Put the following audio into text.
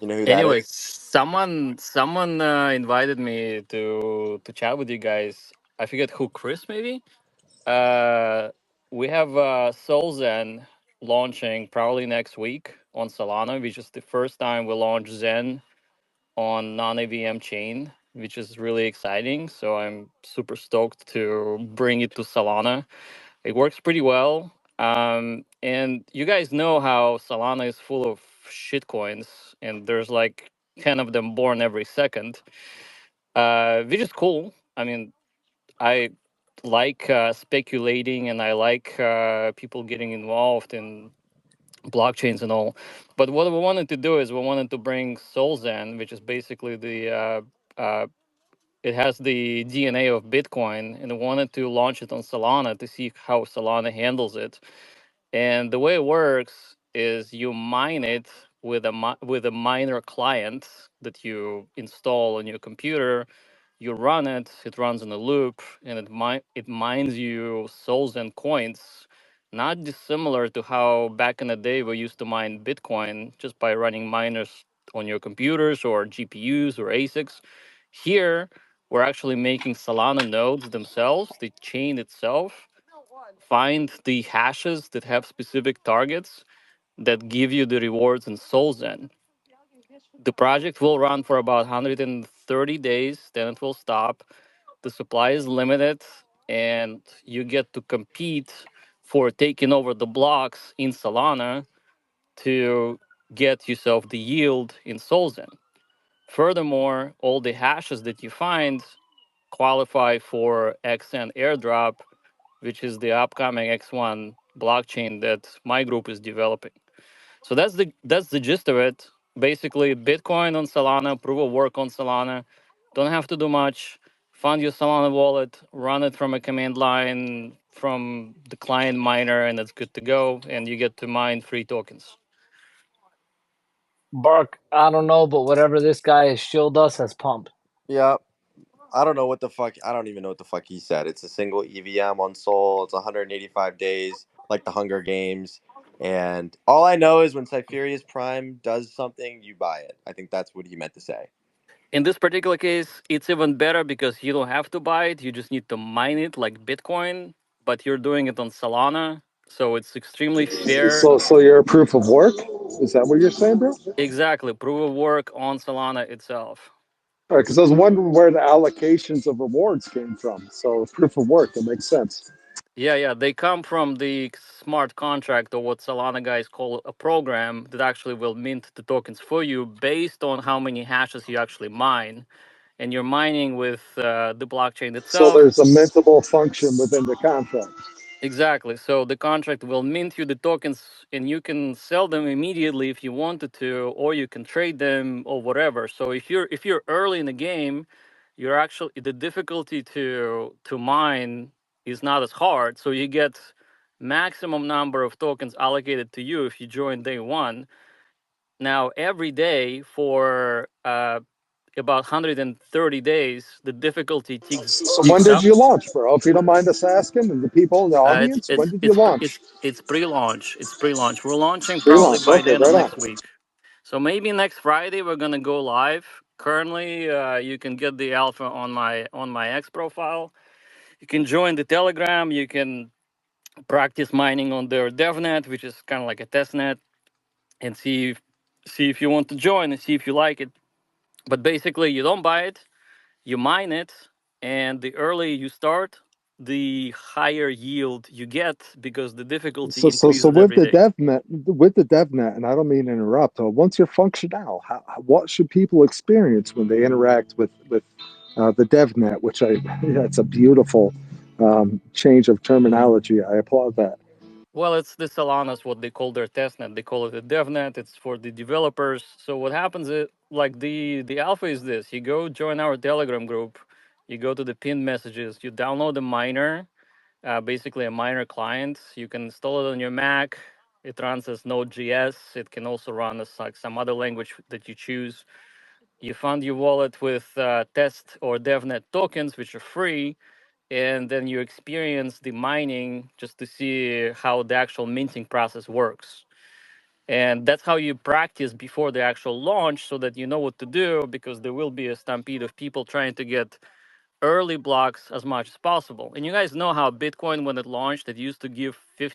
You know who that Anyway, is? someone invited me to chat with you guys. I forget who, Chris maybe. Uh, we have Solxen launching probably next week on Solana, which is the first time we launch Zen on non-AVM chain, which is really exciting. So I'm super stoked to bring it to Solana. It works pretty well. And you guys know how Solana is full of shitcoins, and there's like 10 of them born every second, which is cool. I mean, I like speculating and I like people getting involved in blockchains and all. But what we wanted to do is we wanted to bring Solzen, which is basically it has the DNA of Bitcoin, and we wanted to launch it on Solana to see how Solana handles it. And the way it works is you mine it with with a miner client that you install on your computer. You run it; it runs in a loop, and it mines you souls and coins. Not dissimilar to how back in the day we used to mine Bitcoin just by running miners on your computers or GPUs or ASICs. Here, we're actually making Solana nodes themselves, the chain itself, find the hashes that have specific targets that give you the rewards in Solzen. The project will run for about 130 days, then it will stop. The supply is limited, and you get to compete for taking over the blocks in Solana to get yourself the yield in Solzen. Furthermore, all the hashes that you find qualify for XN airdrop, which is the upcoming X1 blockchain that my group is developing. So that's the gist of it. Basically, Bitcoin on Solana, proof of work on Solana. Don't have to do much. Fund your Solana wallet, run it from a command line from the client miner, and it's good to go. And you get to mine free tokens. Bark, I don't know, but whatever this guy has shilled us has pumped. Yeah. I don't know what the fuck. I don't even know what the fuck he said. It's a single EVM on Sol. It's 185 days, like the Hunger Games. And all I know is when Cypherius Prime does something, you buy it. I think that's what he meant to say. In this particular case, it's even better because you don't have to buy it. You just need to mine it like Bitcoin, but you're doing it on Solana. So it's extremely fair. So you're a proof of work? Is that what you're saying, bro? All Exactly. Proof of work on Solana itself. right, because I was wondering where the allocations of rewards came from. So proof of work, that makes sense. Yeah, yeah. They come from the smart contract, or what Solana guys call a program that actually will mint the tokens for you based on how many hashes you actually mine. And you're mining with the blockchain So itself. there's a mintable function within the contract. Exactly. So the contract will mint you the tokens, and you can sell them immediately if you wanted to, or you can trade them or whatever. So if you're early in the game, you're actually the difficulty to mine is not as hard. So you get maximum number of tokens allocated to you if you join day one. Now every day for about 130 days, the difficulty So when ticks did up. you launch, bro? If you don't mind us asking, and the people in the It's audience, when it's did you it's launch? it's pre-launch. It's pre-launch. We're launching probably Pre-launch. by the Okay, end of right on. next week. So maybe next Friday we're gonna go live. Currently, you can get the alpha on my X profile. You can join the Telegram. You can practice mining on their DevNet, which is kind of like a test net, and see if you want to join and see if you like it. But basically, you don't buy it. You mine it, and the earlier you start, the higher yield you get because the difficulty So increases every day. with the DevNet, and I don't mean to interrupt. Once you're functional, what should people experience when they interact with the DevNet? Which yeah, it's a beautiful change of terminology. I applaud that. Well, it's the Solana's what they call their testnet. They call it a DevNet. It's for the developers. So what happens is, like the alpha is this: you go join our Telegram group, you go to the pinned messages, you download the miner, basically a miner client. You can install it on your Mac. It runs as Node.js. It can also run as like some other language that you choose. You fund your wallet with test or DevNet tokens, which are free, and then you experience the mining just to see how the actual minting process works. And that's how you practice before the actual launch, so that you know what to do, because there will be a stampede of people trying to get early blocks as much as possible. And you guys know how Bitcoin, when it launched, it used to give